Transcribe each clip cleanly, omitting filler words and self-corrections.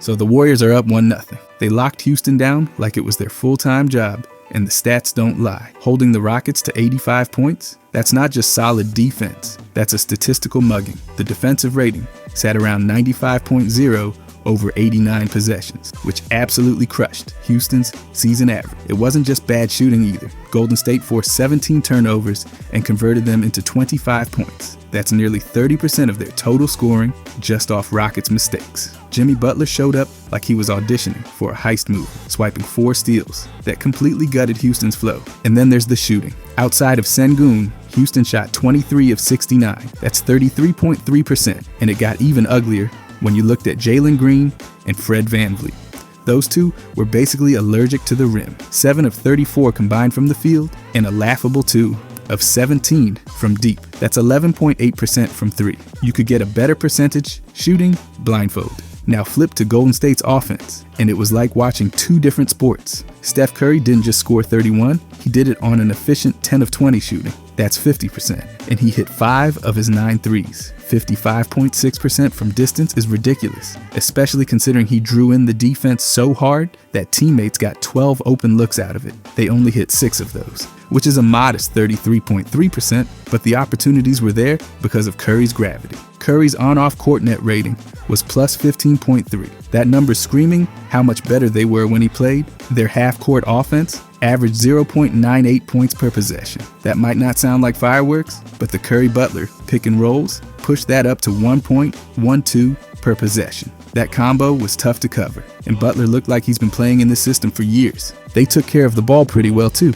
So the Warriors are up 1-0. They locked Houston down like it was their full-time job, and the stats don't lie. Holding the Rockets to 85 points? That's not just solid defense. That's a statistical mugging. The defensive rating sat around 95.0 over 89 possessions, which absolutely crushed Houston's season average. It wasn't just bad shooting either. Golden State forced 17 turnovers and converted them into 25 points. That's nearly 30% of their total scoring just off Rockets' mistakes. Jimmy Butler showed up like he was auditioning for a heist movie, swiping 4 steals that completely gutted Houston's flow. And then there's the shooting. Outside of Sengun, Houston shot 23 of 69. That's 33.3%, and it got even uglier when you looked at Jalen Green and Fred VanVleet. Those two were basically allergic to the rim. 7 of 34 combined from the field, and a laughable 2 of 17 from deep. That's 11.8% from 3. You could get a better percentage shooting blindfold. Now flip to Golden State's offense, and it was like watching 2 different sports. Steph Curry didn't just score 31, he did it on an efficient 10 of 20 shooting. That's 50%, and he hit 5 of his 9 threes. 55.6% from distance is ridiculous, especially considering he drew in the defense so hard that teammates got 12 open looks out of it. They only hit 6 of those, which is a modest 33.3%, but the opportunities were there because of Curry's gravity. Curry's on-off court net rating was plus 15.3. That number's screaming how much better they were when he played. Their half-court offense averaged 0.98 points per possession. That might not sound like fireworks, but the Curry-Butler pick and rolls pushed that up to 1.12 per possession. That combo was tough to cover, and Butler looked like he's been playing in this system for years. They took care of the ball pretty well too.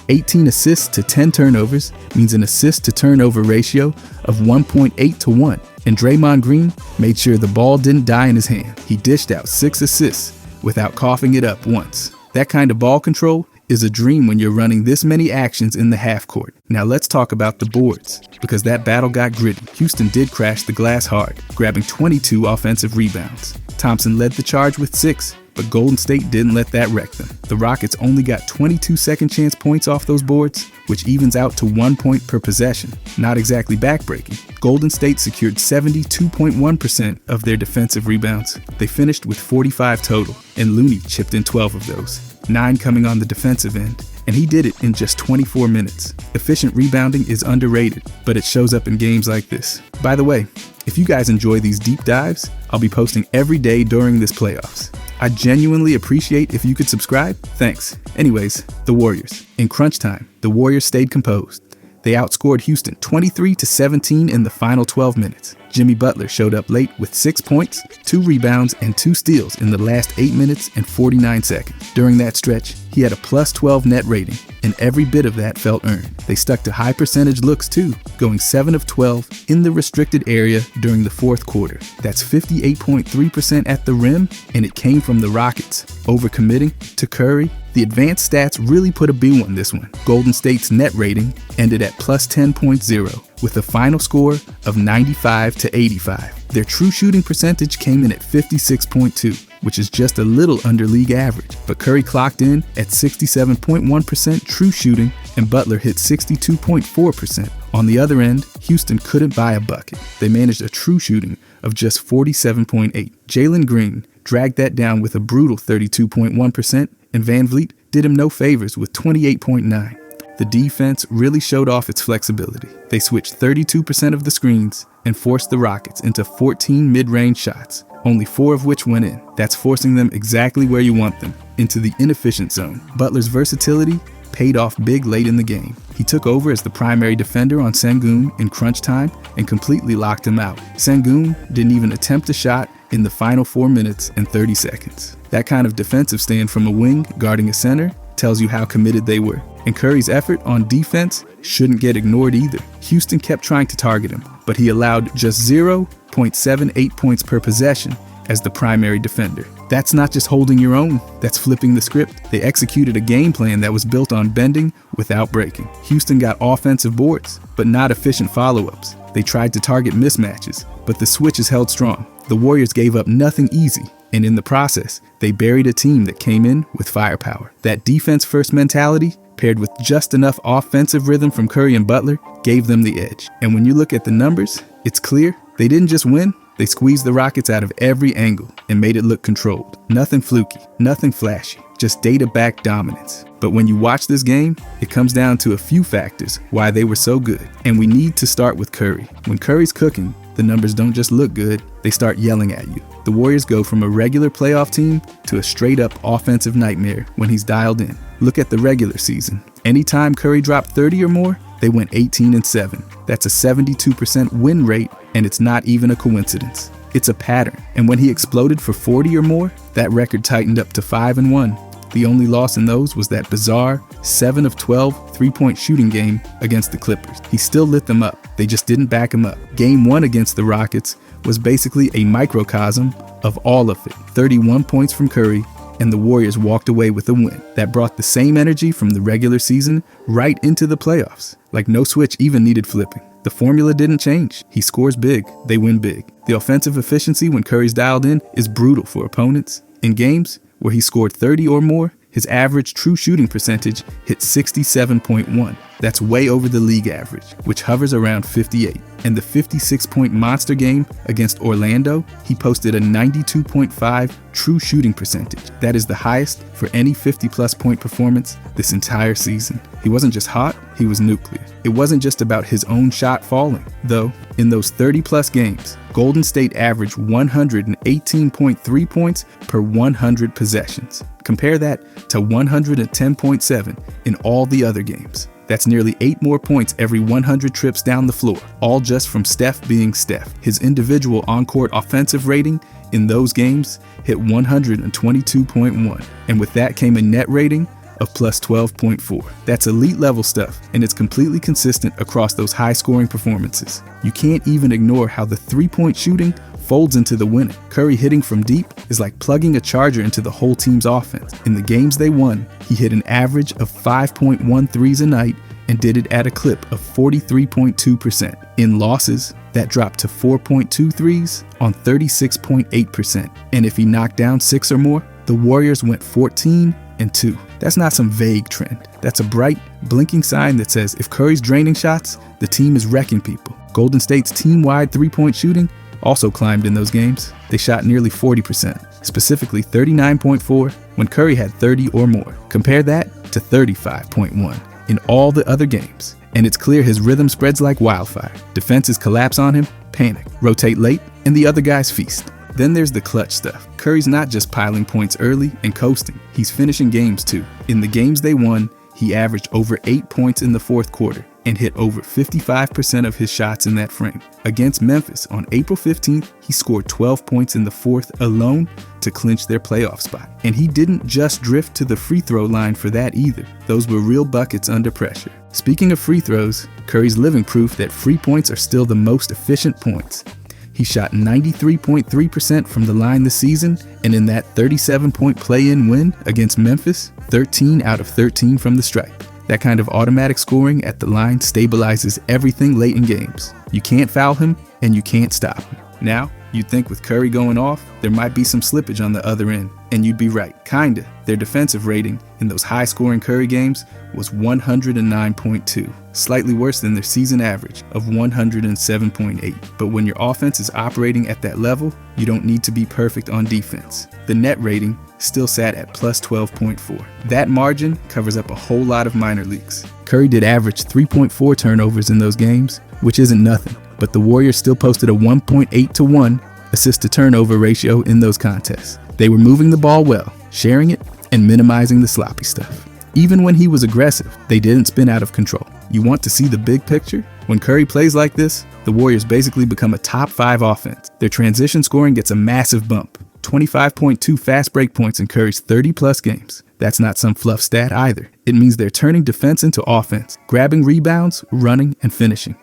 18 assists to 10 turnovers means an assist to turnover ratio of 1.8 to 1, and Draymond Green made sure the ball didn't die in his hand. He dished out 6 assists without coughing it up once. That kind of ball control is a dream when you're running this many actions in the half court. Now let's talk about the boards, because that battle got gritty. Houston did crash the glass hard, grabbing 22 offensive rebounds. Thompson led the charge with 6, but Golden State didn't let that wreck them. The Rockets only got 22 second chance points off those boards, which evens out to 1 point per possession. Not exactly backbreaking. Golden State secured 72.1% of their defensive rebounds. They finished with 45 total, and Looney chipped in 12 of those, 9 coming on the defensive end, and he did it in just 24 minutes. Efficient rebounding is underrated, but it shows up in games like this. By the way, if you guys enjoy these deep dives, I'll be posting every day during this playoffs. I genuinely appreciate if you could subscribe. Thanks. Anyways, the Warriors. In crunch time, the Warriors stayed composed. They outscored Houston 23-17 in the final 12 minutes. Jimmy Butler showed up late with 6 points, 2 rebounds, and 2 steals in the last 8 minutes and 49 seconds. During that stretch, he had a plus 12 net rating, and every bit of that felt earned. They stuck to high percentage looks too, going 7 of 12 in the restricted area during the fourth quarter. That's 58.3% at the rim, and it came from the Rockets. Overcommitting to Curry, the advanced stats really put a B on this one. Golden State's net rating ended at plus 10.0 with a final score of 95-85. Their true shooting percentage came in at 56.2, which is just a little under league average. But Curry clocked in at 67.1% true shooting, and Butler hit 62.4%. On the other end, Houston couldn't buy a bucket. They managed a true shooting of just 47.8. Jalen Green dragged that down with a brutal 32.1%, and VanVleet did him no favors with 28.9. The defense really showed off its flexibility. They switched 32% of the screens and forced the Rockets into 14 mid-range shots, only 4 of which went in. That's forcing them exactly where you want them, into the inefficient zone. Butler's versatility paid off big late in the game. He took over as the primary defender on Sengun in crunch time and completely locked him out. Sengun didn't even attempt a shot in the final 4 minutes and 30 seconds. That kind of defensive stand from a wing guarding a center tells you how committed they were. And Curry's effort on defense shouldn't get ignored either. Houston kept trying to target him, but he allowed just 0.78 points per possession as the primary defender. That's not just holding your own, that's flipping the script. They executed a game plan that was built on bending without breaking. Houston got offensive boards, but not efficient follow-ups. They tried to target mismatches, but the switches held strong. The Warriors gave up nothing easy, and in the process, they buried a team that came in with firepower. That defense-first mentality, paired with just enough offensive rhythm from Curry and Butler, gave them the edge. And when you look at the numbers, it's clear they didn't just win, They squeezed the Rockets out of every angle and made it look controlled. Nothing fluky, nothing flashy, just data-backed dominance. But when you watch this game, it comes down to a few factors why they were so good. And we need to start with Curry. When Curry's cooking, the numbers don't just look good, they start yelling at you. The Warriors go from a regular playoff team to a straight-up offensive nightmare when he's dialed in. Look at the regular season. Anytime Curry dropped 30 or more, they went 18-7. That's a 72% win rate, and it's not even a coincidence. It's a pattern. And when he exploded for 40 or more, that record tightened up to 5-1. The only loss in those was that bizarre 7 of 12 three-point shooting game against the Clippers. He still lit them up. They just didn't back him up. Game 1 against the Rockets was basically a microcosm of all of it. 31 points from Curry, and the Warriors walked away with a win that brought the same energy from the regular season right into the playoffs. Like no switch even needed flipping. The formula didn't change. He scores big, they win big. The offensive efficiency when Curry's dialed in is brutal for opponents. In games where he scored 30 or more, his average true shooting percentage hit 67.1. That's way over the league average, which hovers around 58. In the 56-point monster game against Orlando, he posted a 92.5 true shooting percentage. That is the highest for any 50-plus point performance this entire season. He wasn't just hot, he was nuclear. It wasn't just about his own shot falling, though. In those 30-plus games, Golden State averaged 118.3 points per 100 possessions. Compare that to 110.7 in all the other games. That's nearly 8 more points every 100 trips down the floor, all just from Steph being Steph. His individual on-court offensive rating in those games hit 122.1, and with that came a net rating of plus 12.4. That's elite level stuff, and it's completely consistent across those high-scoring performances. You can't even ignore how the three-point shooting folds into the winning. Curry hitting from deep is like plugging a charger into the whole team's offense. In the games they won, he hit an average of 5.1 threes a night and did it at a clip of 43.2%. In losses, that dropped to 4.2 threes on 36.8%. And if he knocked down 6 or more, the Warriors went 14-2. That's not some vague trend. That's a bright, blinking sign that says if Curry's draining shots, the team is wrecking people. Golden State's team-wide three-point shooting also climbed in those games. They shot nearly 40%, specifically 39.4 when Curry had 30 or more. Compare that to 35.1 in all the other games. And it's clear his rhythm spreads like wildfire. Defenses collapse on him, panic, rotate late, and the other guys feast. Then there's the clutch stuff. Curry's not just piling points early and coasting. He's finishing games too. In the games they won, he averaged over 8 points in the fourth quarter and hit over 55% of his shots in that frame. Against Memphis on April 15th, he scored 12 points in the fourth alone to clinch their playoff spot. And he didn't just drift to the free throw line for that either. Those were real buckets under pressure. Speaking of free throws, Curry's living proof that free points are still the most efficient points. He shot 93.3% from the line this season, and in that 37-point play-in win against Memphis, 13 out of 13 from the stripe. That kind of automatic scoring at the line stabilizes everything late in games. You can't foul him, and you can't stop him. Now, you'd think with Curry going off, there might be some slippage on the other end, and you'd be right, kinda. Their defensive rating in those high-scoring Curry games was 109.2, slightly worse than their season average of 107.8. But when your offense is operating at that level, you don't need to be perfect on defense. The net rating still sat at plus 12.4. That margin covers up a whole lot of minor leagues. Curry did average 3.4 turnovers in those games, which isn't nothing, but the Warriors still posted a 1.8-to-1 assist-to-turnover ratio in those contests. They were moving the ball well, sharing it, and minimizing the sloppy stuff. Even when he was aggressive, they didn't spin out of control. You want to see the big picture? When Curry plays like this, the Warriors basically become a top 5 offense. Their transition scoring gets a massive bump. 25.2 fast break points in Curry's 30-plus games. That's not some fluff stat either. It means they're turning defense into offense, grabbing rebounds, running, and finishing.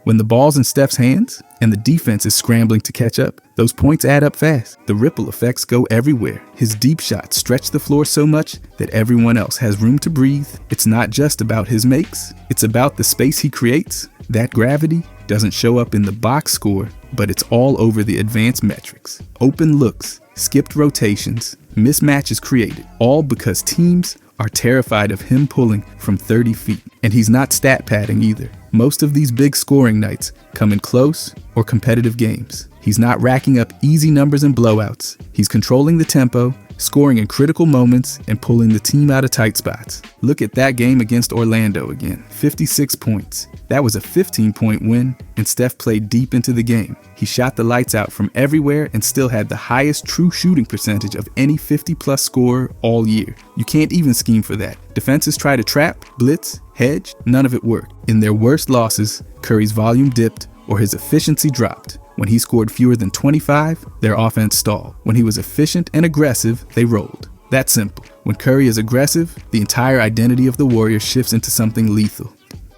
When the ball's in Steph's hands and the defense is scrambling to catch up, those points add up fast. The ripple effects go everywhere. His deep shots stretch the floor so much that everyone else has room to breathe. It's not just about his makes, it's about the space he creates. That gravity doesn't show up in the box score, but it's all over the advanced metrics. Open looks, skipped rotations, mismatches created, all because teams are terrified of him pulling from 30 feet. And he's not stat padding either. Most of these big scoring nights come in close or competitive games. He's not racking up easy numbers and blowouts. He's controlling the tempo, scoring in critical moments, and pulling the team out of tight spots. Look at that game against Orlando again. 56 points. That was a 15-point win, and Steph played deep into the game. He shot the lights out from everywhere and still had the highest true shooting percentage of any 50-plus scorer all year. You can't even scheme for that. Defenses try to trap, blitz, hedge, none of it worked. In their worst losses, Curry's volume dipped or his efficiency dropped. When he scored fewer than 25, their offense stalled. When he was efficient and aggressive, they rolled. That's simple. When Curry is aggressive, the entire identity of the Warriors shifts into something lethal.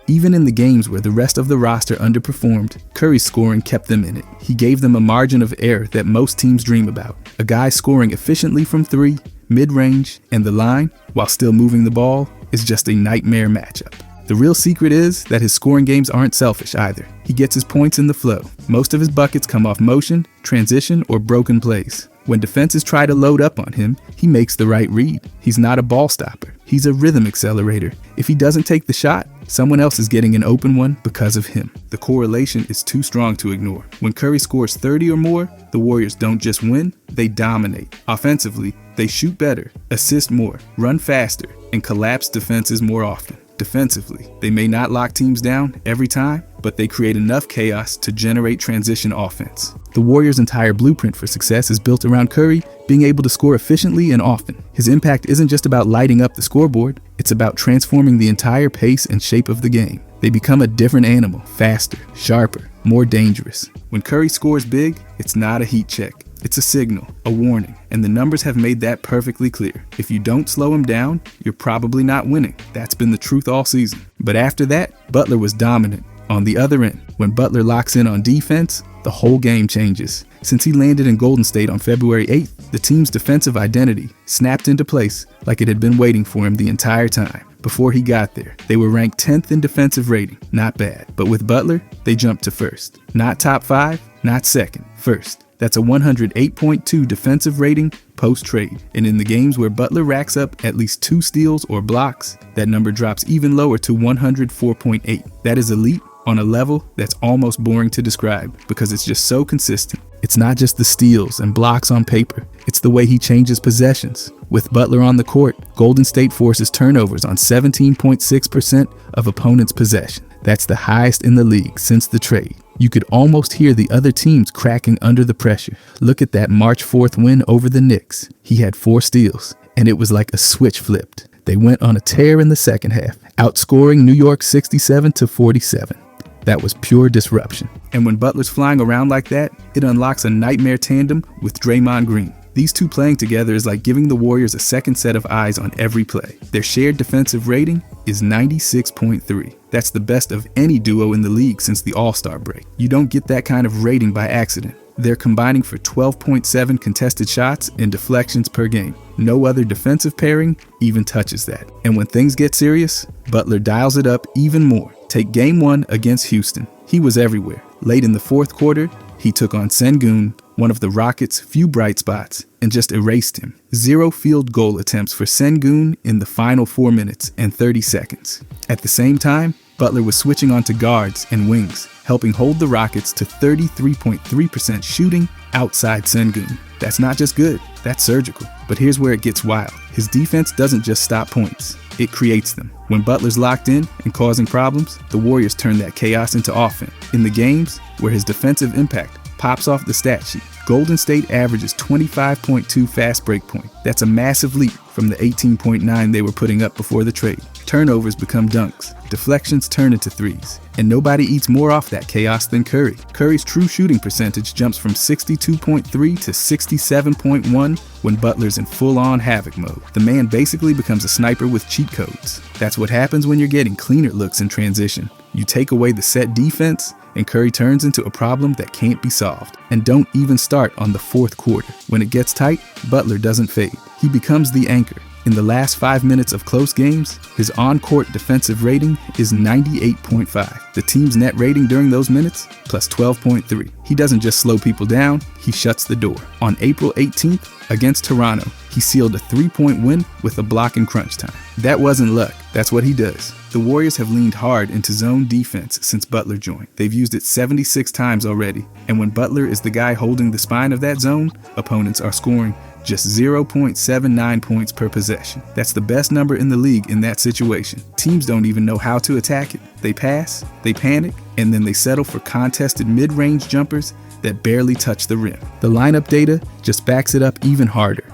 Even in the games where the rest of the roster underperformed, Curry's scoring kept them in it. He gave them a margin of error that most teams dream about. A guy scoring efficiently from three, mid-range, and the line, while still moving the ball, is just a nightmare matchup. The real secret is that his scoring games aren't selfish either. He gets his points in the flow. Most of his buckets come off motion, transition, or broken plays. When defenses try to load up on him, he makes the right read. He's not a ball stopper. He's a rhythm accelerator. If he doesn't take the shot, someone else is getting an open one because of him. The correlation is too strong to ignore. When Curry scores 30 or more, the Warriors don't just win, they dominate. Offensively, they shoot better, assist more, run faster, and collapse defenses more often. Defensively, they may not lock teams down every time, but they create enough chaos to generate transition offense. The Warriors' entire blueprint for success is built around Curry being able to score efficiently and often. His impact isn't just about lighting up the scoreboard, it's about transforming the entire pace and shape of the game. They become a different animal, faster, sharper, more dangerous. When Curry scores big, it's not a heat check. It's a signal, a warning, and the numbers have made that perfectly clear. If you don't slow him down, you're probably not winning. That's been the truth all season. But after that, Butler was dominant. On the other end, when Butler locks in on defense, the whole game changes. Since he landed in Golden State on February 8th, the team's defensive identity snapped into place like it had been waiting for him the entire time. Before he got there, they were ranked 10th in defensive rating. Not bad. But with Butler, they jumped to first. Not top 5, not second, first. That's a 108.2 defensive rating post-trade. And in the games where Butler racks up at least 2 steals or blocks, that number drops even lower to 104.8. That is elite on a level that's almost boring to describe because it's just so consistent. It's not just the steals and blocks on paper. It's the way he changes possessions. With Butler on the court, Golden State forces turnovers on 17.6% of opponents' possession. That's the highest in the league since the trade. You could almost hear the other teams cracking under the pressure. Look at that March 4th win over the Knicks. He had 4 steals, and it was like a switch flipped. They went on a tear in the second half, outscoring New York 67-47. That was pure disruption. And when Butler's flying around like that, it unlocks a nightmare tandem with Draymond Green. These two playing together is like giving the Warriors a second set of eyes on every play. Their shared defensive rating is 96.3. That's the best of any duo in the league since the All-Star break. You don't get that kind of rating by accident. They're combining for 12.7 contested shots and deflections per game. No other defensive pairing even touches that. And when things get serious, Butler dials it up even more. Take Game 1 against Houston. He was everywhere. Late in the fourth quarter, he took on Sengun, one of the Rockets' few bright spots, and just erased him. 0 field goal attempts for Sengun in the final 4 minutes and 30 seconds. At the same time, Butler was switching onto guards and wings, helping hold the Rockets to 33.3% shooting outside Sengun. That's not just good, that's surgical. But here's where it gets wild. His defense doesn't just stop points, it creates them. When Butler's locked in and causing problems, the Warriors turn that chaos into offense. In the games where his defensive impact pops off the stat sheet, Golden State averages 25.2 fast break point. That's a massive leap from the 18.9 they were putting up before the trade. Turnovers become dunks. Deflections turn into threes. And nobody eats more off that chaos than Curry. Curry's true shooting percentage jumps from 62.3 to 67.1 when Butler's in full-on havoc mode. The man basically becomes a sniper with cheat codes. That's what happens when you're getting cleaner looks in transition. You take away the set defense, and Curry turns into a problem that can't be solved. And don't even start on the fourth quarter. When it gets tight, Butler doesn't fade. He becomes the anchor. In the last 5 minutes of close games, his on-court defensive rating is 98.5. The team's net rating during those minutes, plus 12.3. He doesn't just slow people down, he shuts the door. On April 18th, against Toronto, he sealed a 3-point win with a block in crunch time. That wasn't luck, that's what he does. The Warriors have leaned hard into zone defense since Butler joined. They've used it 76 times already, and when Butler is the guy holding the spine of that zone, opponents are scoring just 0.79 points per possession. That's the best number in the league in that situation. Teams don't even know how to attack it. They pass, they panic, and then they settle for contested mid-range jumpers that barely touch the rim. The lineup data just backs it up even harder.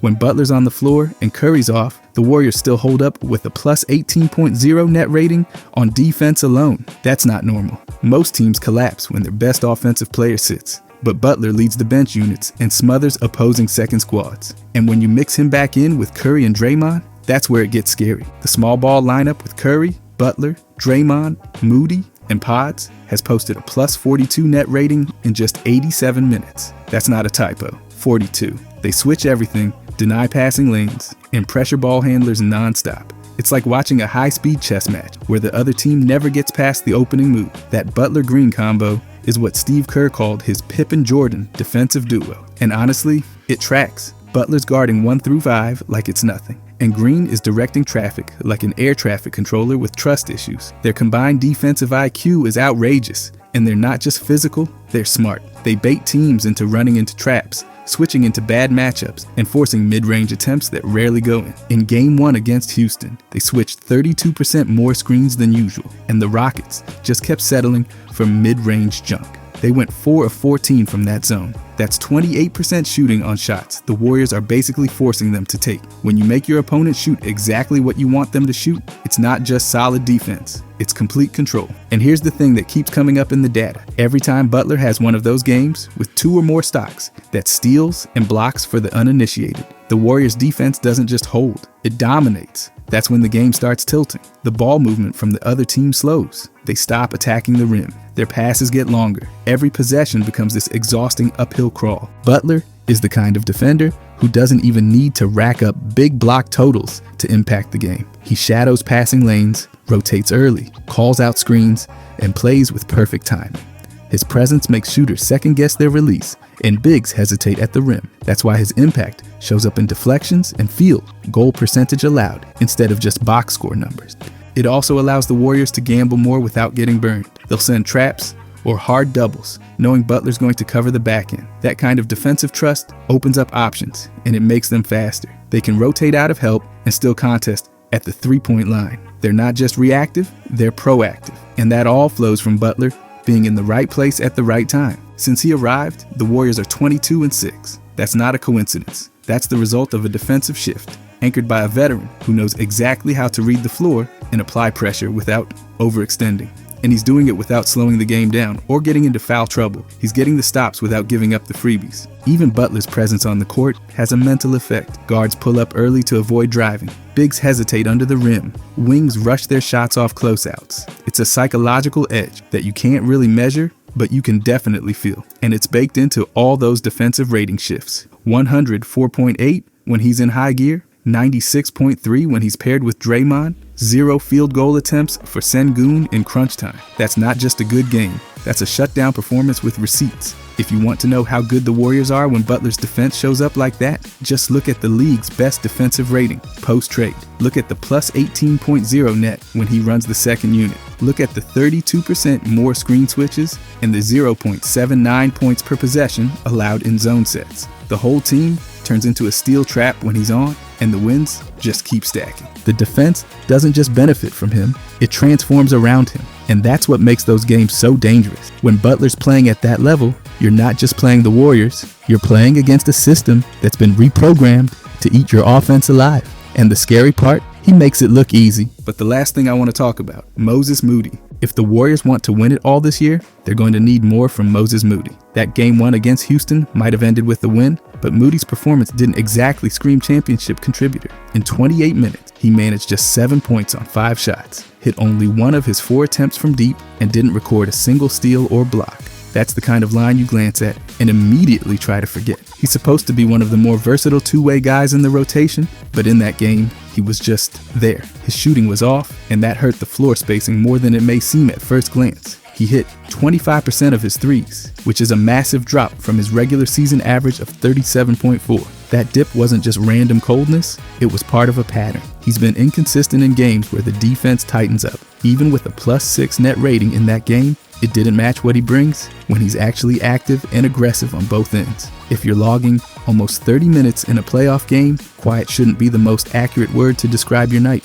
When Butler's on the floor and Curry's off, the Warriors still hold up with a plus 18.0 net rating on defense alone. That's not normal. Most teams collapse when their best offensive player sits, but Butler leads the bench units and smothers opposing second squads. And when you mix him back in with Curry and Draymond, that's where it gets scary. The small ball lineup with Curry, Butler, Draymond, Moody, and Pods has posted a plus 42 net rating in just 87 minutes. That's not a typo, 42. They switch everything, deny passing lanes, and pressure ball handlers nonstop. It's like watching a high-speed chess match where the other team never gets past the opening move. That Butler-Green combo is what Steve Kerr called his Pippen-Jordan defensive duo. And honestly, it tracks. Butler's guarding 1 through 5 like it's nothing, and Green is directing traffic like an air traffic controller with trust issues. Their combined defensive IQ is outrageous, and they're not just physical, they're smart. They bait teams into running into traps, switching into bad matchups, and forcing mid-range attempts that rarely go in. In Game 1 against Houston, they switched 32% more screens than usual, and the Rockets just kept settling for mid-range junk. They went 4 of 14 from that zone. That's 28% shooting on shots the Warriors are basically forcing them to take. When you make your opponent shoot exactly what you want them to shoot, it's not just solid defense, it's complete control. And here's the thing that keeps coming up in the data. Every time Butler has one of those games with 2 or more stocks, that's steals and blocks for the uninitiated, the Warriors defense doesn't just hold, it dominates. That's when the game starts tilting. The ball movement from the other team slows. They stop attacking the rim. Their passes get longer. Every possession becomes this exhausting uphill crawl. Butler is the kind of defender who doesn't even need to rack up big block totals to impact the game. He shadows passing lanes, rotates early, calls out screens, and plays with perfect timing. His presence makes shooters second-guess their release, and bigs hesitate at the rim. That's why his impact shows up in deflections and field goal percentage allowed instead of just box score numbers. It also allows the Warriors to gamble more without getting burned. They'll send traps or hard doubles, knowing Butler's going to cover the back end. That kind of defensive trust opens up options, and it makes them faster. They can rotate out of help and still contest at the three-point line. They're not just reactive, they're proactive. And that all flows from Butler being in the right place at the right time. Since he arrived, the Warriors are 22-6. That's not a coincidence. That's the result of a defensive shift, anchored by a veteran who knows exactly how to read the floor and apply pressure without overextending. And he's doing it without slowing the game down or getting into foul trouble. He's getting the stops without giving up the freebies. Even Butler's presence on the court has a mental effect. Guards pull up early to avoid driving. Bigs hesitate under the rim. Wings rush their shots off closeouts. It's a psychological edge that you can't really measure, but you can definitely feel. And it's baked into all those defensive rating shifts. 104.8 when he's in high gear, 96.3 when he's paired with Draymond, 0 field goal attempts for Sengun in crunch time. That's not just a good game, that's a shutdown performance with receipts. If you want to know how good the Warriors are when Butler's defense shows up like that, just look at the league's best defensive rating, post-trade. Look at the plus 18.0 net when he runs the second unit. Look at the 32% more screen switches and the 0.79 points per possession allowed in zone sets. The whole team turns into a steel trap when he's on, and the wins just keep stacking. The defense doesn't just benefit from him, it transforms around him. And that's what makes those games so dangerous. When Butler's playing at that level, you're not just playing the Warriors, you're playing against a system that's been reprogrammed to eat your offense alive. And the scary part, he makes it look easy. But the last thing I want to talk about, Moses Moody. If the Warriors want to win it all this year, they're going to need more from Moses Moody. That Game 1 against Houston might have ended with a win, but Moody's performance didn't exactly scream championship contributor. In 28 minutes, he managed just 7 points on 5 shots, hit only 1 of his 4 attempts from deep, and didn't record a single steal or block. That's the kind of line you glance at and immediately try to forget. He's supposed to be one of the more versatile two-way guys in the rotation, but in that game, he was just there. His shooting was off, and that hurt the floor spacing more than it may seem at first glance. He hit 25% of his threes, which is a massive drop from his regular season average of 37.4. That dip wasn't just random coldness, it was part of a pattern. He's been inconsistent in games where the defense tightens up. Even with a +6 net rating in that game, it didn't match what he brings when he's actually active and aggressive on both ends. If you're logging almost 30 minutes in a playoff game, quiet shouldn't be the most accurate word to describe your night.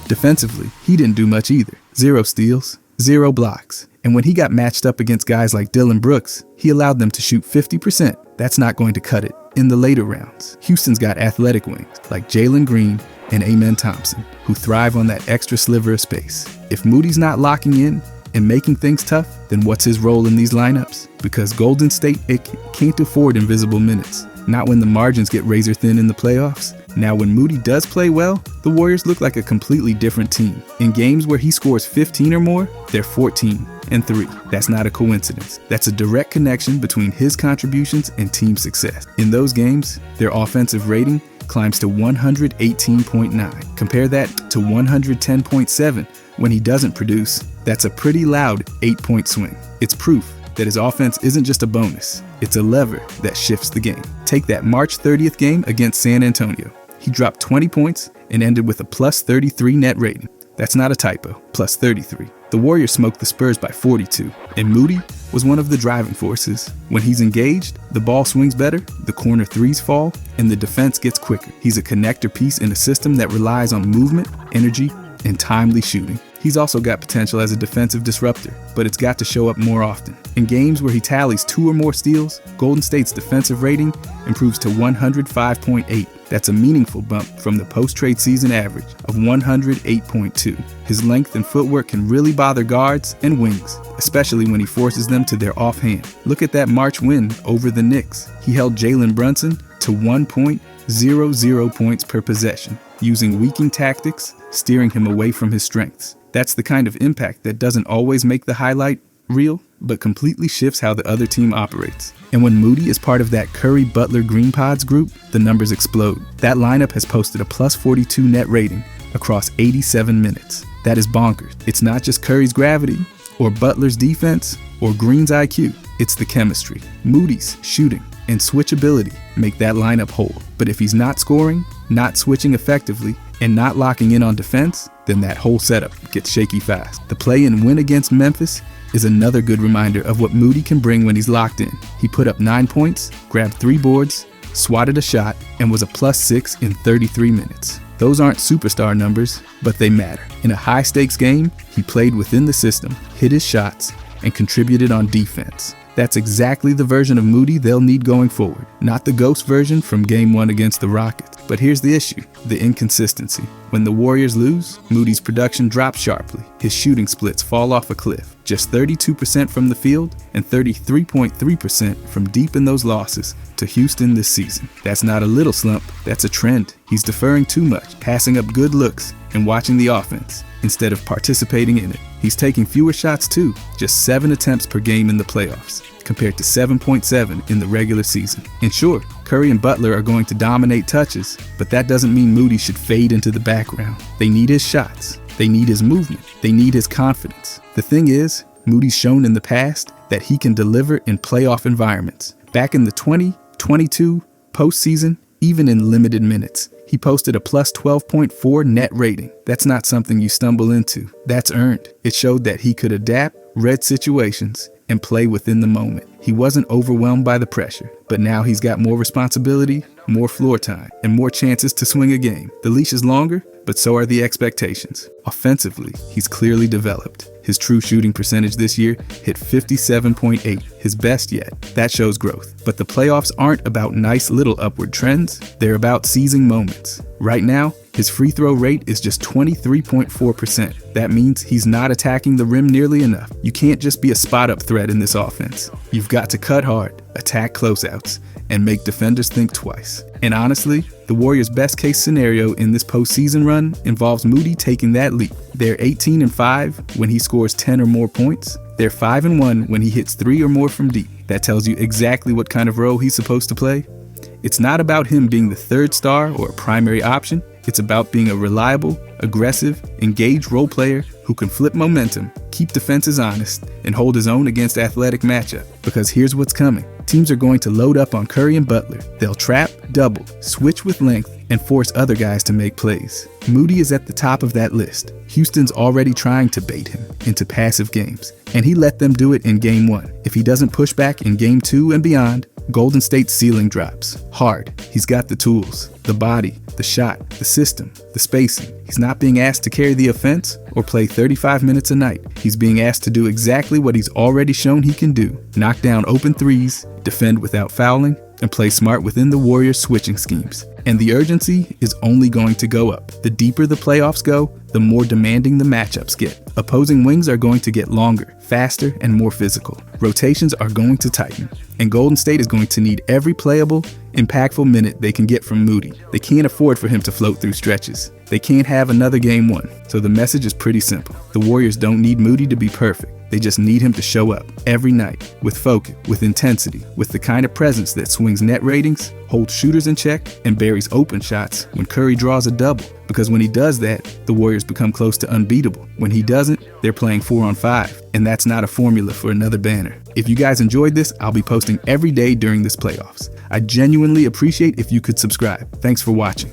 Defensively, he didn't do much either. 0 steals, 0 blocks. And when he got matched up against guys like Dillon Brooks, he allowed them to shoot 50%. That's not going to cut it in the later rounds. Houston's got athletic wings like Jalen Green and Amen Thompson, who thrive on that extra sliver of space. If Moody's not locking in and making things tough, then what's his role in these lineups? Because Golden State can't afford invisible minutes. Not when the margins get razor thin in the playoffs. Now when Moody does play well, the Warriors look like a completely different team. In games where he scores 15 or more, they're 14-3. That's not a coincidence. That's a direct connection between his contributions and team success. In those games, their offensive rating climbs to 118.9. Compare that to 110.7 when he doesn't produce. That's a pretty loud 8-point swing. It's proof that his offense isn't just a bonus, it's a lever that shifts the game. Take that March 30th game against San Antonio. He dropped 20 points and ended with a +33 net rating. That's not a typo, +33. The Warriors smoked the Spurs by 42, and Moody was one of the driving forces. When he's engaged, the ball swings better, the corner threes fall, and the defense gets quicker. He's a connector piece in a system that relies on movement, energy, and timely shooting. He's also got potential as a defensive disruptor, but it's got to show up more often. In games where he tallies 2 or more steals, Golden State's defensive rating improves to 105.8. That's a meaningful bump from the post-trade season average of 108.2. His length and footwork can really bother guards and wings, especially when he forces them to their offhand. Look at that March win over the Knicks. He held Jalen Brunson to 1.00 points per possession, using weakening tactics, steering him away from his strengths. That's the kind of impact that doesn't always make the highlight reel, but completely shifts how the other team operates. And when Moody is part of that Curry, Butler, Green Pods group, the numbers explode. That lineup has posted a +42 net rating across 87 minutes. That is bonkers. It's not just Curry's gravity, or Butler's defense, or Green's IQ. It's the chemistry. Moody's shooting and switchability make that lineup whole. But if he's not scoring, not switching effectively, and not locking in on defense, then that whole setup gets shaky fast. The play-in win against Memphis is another good reminder of what Moody can bring when he's locked in. He put up 9 points, grabbed 3 boards, swatted a shot, and was a +6 in 33 minutes. Those aren't superstar numbers, but they matter. In a high-stakes game, he played within the system, hit his shots, and contributed on defense. That's exactly the version of Moody they'll need going forward. Not the ghost version from Game 1 against the Rockets. But here's the issue, the inconsistency. When the Warriors lose, Moody's production drops sharply. His shooting splits fall off a cliff. Just 32% from the field and 33.3% from deep in those losses to Houston this season. That's not a little slump, that's a trend. He's deferring too much, passing up good looks, and watching the offense instead of participating in it. He's taking fewer shots too, just 7 attempts per game in the playoffs, compared to 7.7 in the regular season. And sure, Curry and Butler are going to dominate touches, but that doesn't mean Moody should fade into the background. They need his shots, they need his movement, they need his confidence. The thing is, Moody's shown in the past that he can deliver in playoff environments. Back in the 2022 postseason, even in limited minutes, he posted a +12.4 net rating. That's not something you stumble into. That's earned. It showed that he could adapt, read situations, and play within the moment. He wasn't overwhelmed by the pressure, but now he's got more responsibility, more floor time, and more chances to swing a game. The leash is longer, but so are the expectations. Offensively, he's clearly developed. His true shooting percentage this year hit 57.8, his best yet. That shows growth. But the playoffs aren't about nice little upward trends, they're about seizing moments. Right now, his free throw rate is just 23.4%. That means he's not attacking the rim nearly enough. You can't just be a spot-up threat in this offense. You've got to cut hard, attack closeouts, and make defenders think twice. And honestly, The Warriors' best-case scenario in this postseason run involves Moody taking that leap. They're 18-5 when he scores 10 or more points. They're 5-1 when he hits 3 or more from deep. That tells you exactly what kind of role he's supposed to play. It's not about him being the third star or a primary option. It's about being a reliable, aggressive, engaged role player who can flip momentum, keep defenses honest, and hold his own against athletic matchup. Because here's what's coming. Teams are going to load up on Curry and Butler. They'll trap, double, switch with length, and force other guys to make plays. Moody is at the top of that list. Houston's already trying to bait him into passive games, and he let them do it in Game 1. If he doesn't push back in Game 2 and beyond, Golden State's ceiling drops hard. He's got the tools, the body, the shot, the system, the spacing. He's not being asked to carry the offense or play 35 minutes a night. He's being asked to do exactly what he's already shown he can do: knock down open threes, defend without fouling, and play smart within the Warriors' switching schemes. And the urgency is only going to go up. The deeper the playoffs go, the more demanding the matchups get. Opposing wings are going to get longer, faster, and more physical. Rotations are going to tighten, and Golden State is going to need every playable, impactful minute they can get from Moody. They can't afford for him to float through stretches. They can't have another Game 1. So the message is pretty simple. The Warriors don't need Moody to be perfect. They just need him to show up every night with focus, with intensity, with the kind of presence that swings net ratings, holds shooters in check, and buries open shots when Curry draws a double. Because when he does that, the Warriors become close to unbeatable. When he doesn't, they're playing 4-on-5, and that's not a formula for another banner. If you guys enjoyed this, I'll be posting every day during this playoffs. I genuinely appreciate if you could subscribe. Thanks for watching.